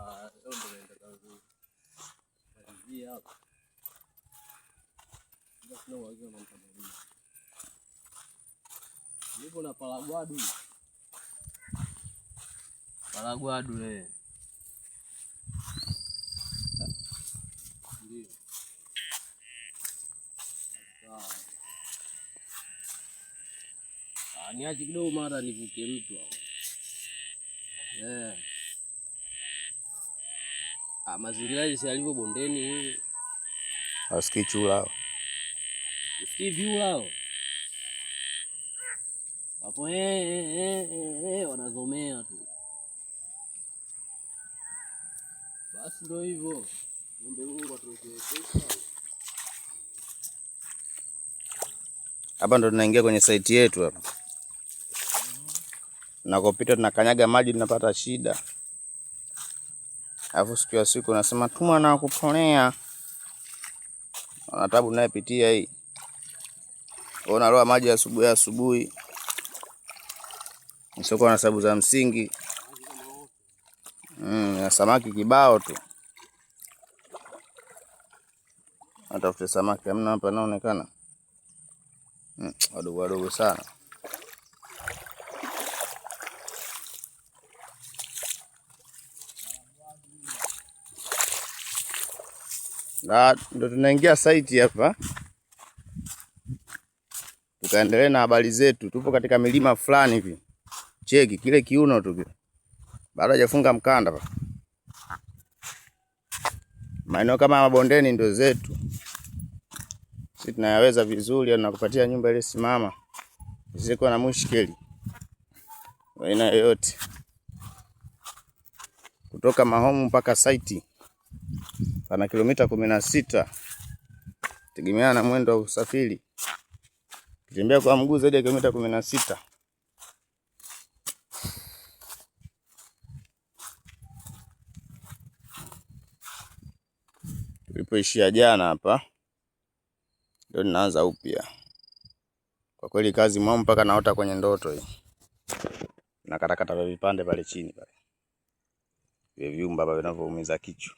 Leo ndo naenda zangu malizia hapa. Ndio kuna wazee wa mtamani. Nipo na Paragwadu. Paragwadu Ndio. Niache kidogo mara nivuke mtu hapo. Mazingira yalivyo bondeni. Hasikii chula. Usikii vyula. Hapo wanazomea tu. Basi ndio hivyo. Ngombe Mungu atuwekee. Hapa ndo tunaingia kwenye site yetu hapa. Nakopita tunakanyaga maji tunapata shida. Alafu siku ya siku nasema tuma na kuponea. Ana tabu nayepitia hii. Unaloa maji asubuhi. Nisoko na sababu za msingi. Na samaki kibao tu. Natafute samaki hamna hapa inaonekana. Wadogo sana. Ndo tunaingia site hapa. Tukaendelea na habari zetu. Tupo katika milima fulani hivi. Cheki kile kiuno tu kile. Bado hajafunga mkanda hapa. Maeneo kama mabondeni ndio zetu. Sisi tunayaweza vizuri na kupatia nyumba ile simama. Ziko na mushkeli. Aina yoyote. Kutoka Mahomu mpaka site. Pana kilomita 16. Tegemeana na mwendo wa usafiri. Kitembea kwa mguu zaidi ya kilomita 16. Tulipoishia jana hapa ndio ninaanza upya. Kwa kweli kazi mwa mpaka naota kwenye ndoto hii. Nakatakata vipande pale chini pale. Vile viumba ambavyo vinavyoumiza kichwa.